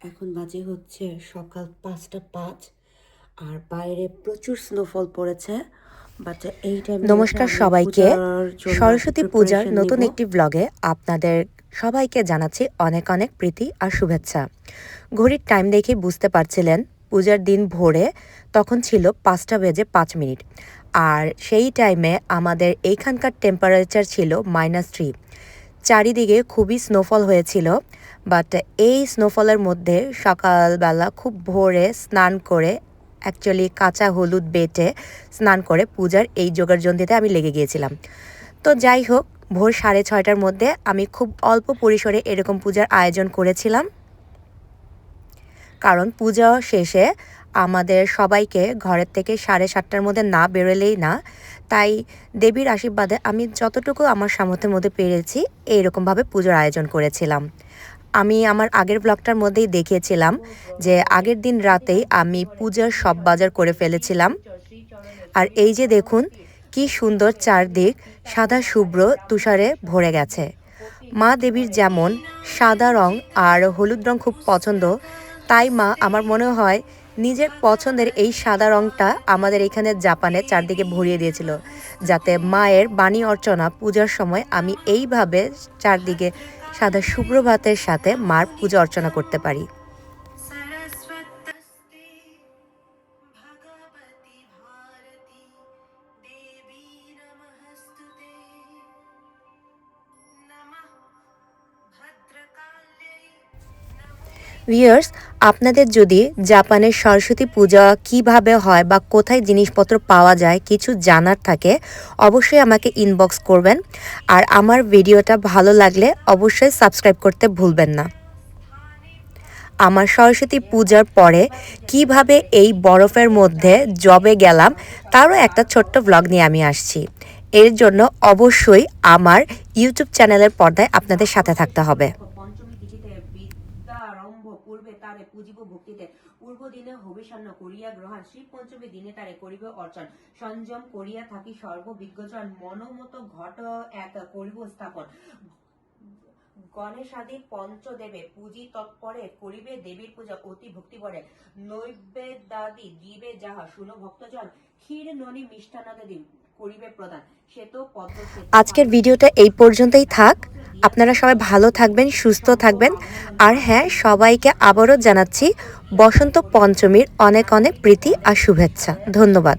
এখন বাজে হচ্ছে সকাল 5:05 আর বাইরে প্রচুর স্নোফল পড়েছে। বাট এই টাইমে নমস্কার সবাইকে, সরস্বতী পূজার নতুন একটি ব্লগে আপনাদের সবাইকে জানাচ্ছি অনেক অনেক প্রীতি আর শুভেচ্ছা। ঘড়ির টাইম দেখে বুঝতে পারছিলেন পূজার দিন ভোরে তখন ছিল 5:05। আর সেই টাইমে আমাদের এইখানকার টেম্পারেচার ছিল -3। চারিদিকে খুবই স্নোফল হয়েছিল। বাট এই স্নোফলের মধ্যে সকালবেলা খুব ভোরে স্নান করে, অ্যাকচুয়ালি কাঁচা হলুদ বেটে স্নান করে পূজার এই যোগাড়যন্ত্রতে আমি লেগে গিয়েছিলাম। তো যাই হোক, ভোর 6:30টার মধ্যে আমি খুব অল্প পরিসরে এরকম পূজার আয়োজন করেছিলাম, কারণ পূজা শেষে আমাদের সবাইকে ঘরের থেকে 7:30টার মধ্যে না বেরোলেই না। তাই দেবীর আশীর্বাদে আমি যতটুকু আমার সামর্থ্যের মধ্যে পেরেছি এইরকমভাবে পুজোর আয়োজন করেছিলাম। আমি আমার আগের ব্লগটার মধ্যেই দেখিয়েছিলাম যে আগের দিন রাতেই আমি পূজার সব বাজার করে ফেলেছিলাম। আর এই যে দেখুন কি সুন্দর চারদিক সাদা শুভ্র তুষারে ভরে গেছে। মা দেবীর যেমন সাদা রং আর হলুদ রং খুব পছন্দ, তাই মা আমার মনে হয় নিজের পছন্দের এই সাদা রংটা আমাদের এখানে জাপানে চারদিকে ভরিয়ে দিয়েছিল, যাতে মায়ের বাণী অর্চনা পূজার সময় আমি এইভাবে চারদিকে সাদা সুপ্রভাতের সাথে মার পূজা অর্চনা করতে পারি। ভিউয়ার্স, আপনাদের যদি জাপানের সরস্বতী পূজা কিভাবে হয় বা কোথায় জিনিসপত্র পাওয়া যায় কিছু জানার থাকে, অবশ্যই আমাকে ইনবক্স করবেন। আর আমার ভিডিওটা ভালো লাগলে অবশ্যই সাবস্ক্রাইব করতে ভুলবেন না। আমার সরস্বতী পূজার পরে কিভাবে এই বরফের মধ্যে জবে গেলাম তারও একটা ছোট্ট ব্লগ নিয়ে আমি আসছি। এর জন্য অবশ্যই আমার ইউটিউব চ্যানেলের পর্দায় আপনাদের সাথে থাকতে হবে। পূর্বে তারে পূজিব ভক্তিতে পূর্ব দিনে হবিষান্ন করিয়া গ্রহণ, শ্রী পঞ্চমী দিনে তারে করিবে অর্চন, সংযম করিয়া থাকি সর্ববিজ্ঞজন, মনোমত ঘট এক করিব স্থাপন, গণেশাদি পঞ্চদেবে পূজি তৎপরে করিবে দেবীর পূজা অতি ভক্তি ভরে, নৈবেদ্যাদি দিবে যাহা শুনো ভক্তজন, ক্ষীর ননি মিষ্টান্নাদি করিবে প্রদান, সে তো পদ্ম। আজকের ভিডিওটা এই পর্যন্তই থাক। আপনারা সবাই ভালো থাকবেন, সুস্থ থাকবেন। আর হ্যাঁ, সবাইকে আবারও জানাচ্ছি বসন্ত পঞ্চমীর অনেক অনেক প্রীতি আর শুভেচ্ছা। ধন্যবাদ।